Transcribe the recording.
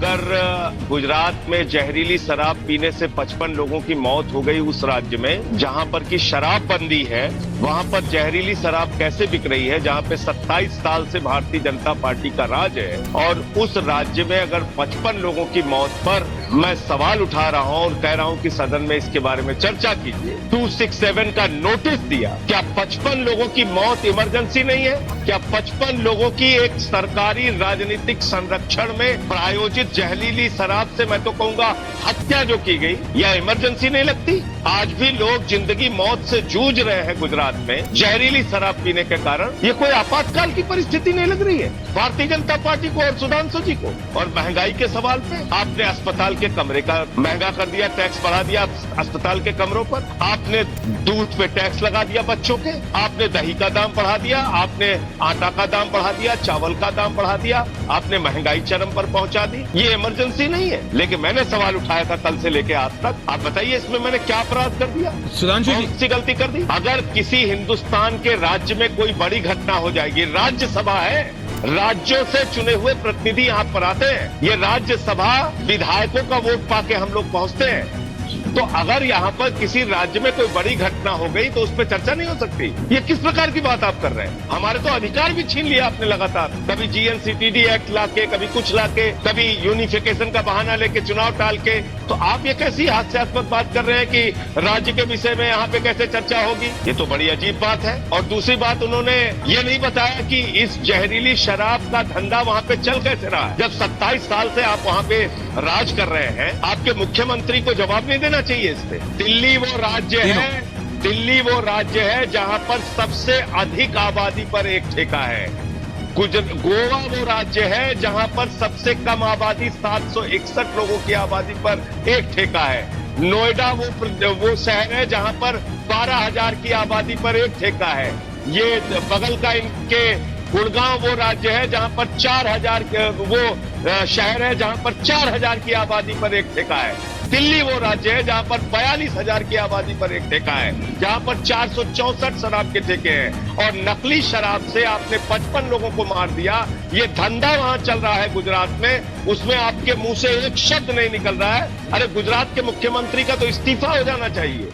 अगर गुजरात में जहरीली शराब पीने से 55 लोगों की मौत हो गई उस राज्य में जहां पर की शराब बंदी है, वहां पर जहरीली शराब कैसे बिक रही है जहां पे 27 साल से भारतीय जनता पार्टी का राज है, और उस राज्य में अगर 55 लोगों की मौत पर मैं सवाल उठा रहा हूं और कह रहा हूं कि सदन में इसके बारे में चर्चा कीजिए। 267 का नोटिस दिया। क्या 55 लोगों की मौत इमरजेंसी नहीं है? क्या 55 लोगों की एक सरकारी राजनीतिक संरक्षण में प्रायोजित जहरीली शराब से मैं तो कहूंगा हत्या जो की गई, यह इमरजेंसी नहीं लगती? आज भी लोग जिंदगी मौत से जूझ रहे हैं गुजरात में जहरीली शराब पीने के कारण। ये कोई आपातकाल की परिस्थिति नहीं लग रही है भारतीय जनता पार्टी को और सुधांशु जी को। और महंगाई के सवाल पे आपने अस्पताल के कमरे का महंगा कर दिया, टैक्स बढ़ा दिया अस्पताल के कमरों पर। आपने दूध पे टैक्स लगा दिया बच्चों के, आपने दही का दाम बढ़ा दिया, आपने आटा का दाम बढ़ा दिया, चावल का दाम बढ़ा दिया, आपने महंगाई चरम पर पहुंचा दी। ये इमरजेंसी नहीं है। लेकिन मैंने सवाल उठाया था कल से लेके आज तक, आप बताइए इसमें मैंने क्या अपराध कर दिया, सुधांशु जी कौन सी गलती कर दी? अगर किसी हिंदुस्तान के राज्य में कोई बड़ी घटना हो जाएगी, राज्यसभा है, राज्यों से चुने हुए प्रतिनिधि यहाँ पर आते हैं, ये राज्यसभा विधायकों का वोट पाके हम लोग पहुंचते हैं। तो अगर यहाँ पर किसी राज्य में कोई बड़ी घटना हो गई तो उस पर चर्चा नहीं हो सकती। ये किस प्रकार की बात आप कर रहे हैं? हमारे तो अधिकार भी छीन लिया आपने लगातार, कभी जीएनसीटीडी एक्ट लाके, कभी कुछ लाके, कभी यूनिफिकेशन का बहाना लेके चुनाव टाल के। तो आप ये कैसी हास्यास्पद बात कर रहे हैं कि राज्य के विषय में यहाँ पे कैसे चर्चा होगी? ये तो बड़ी अजीब बात है। और दूसरी बात, उन्होंने ये नहीं बताया कि इस जहरीली शराब का धंधा वहाँ पे चल कैसे रहा है। जब 27 साल से आप वहाँ पे राज कर रहे हैं, आपके मुख्यमंत्री को जवाब नहीं देना चाहिए इस पे? दिल्ली वो राज्य है जहां पर सबसे अधिक आबादी पर एक ठेका है। गोवा वो राज्य है जहां पर सबसे कम आबादी 761 लोगों की आबादी पर एक ठेका है। नोएडा वो शहर है जहां पर 12,000 की आबादी पर एक ठेका है। ये बगल का इनके गुड़गांव वो राज्य है जहां पर 4,000 वो शहर है जहां पर 4,000 की आबादी पर एक ठेका है। दिल्ली वो राज्य है जहां पर 42,000 की आबादी पर एक ठेका है, जहां पर 464 शराब के ठेके हैं। और नकली शराब से आपने 55 लोगों को मार दिया। ये धंधा वहां चल रहा है गुजरात में, उसमें आपके मुंह से एक शब्द नहीं निकल रहा है। अरे गुजरात के मुख्यमंत्री का तो इस्तीफा हो जाना चाहिए।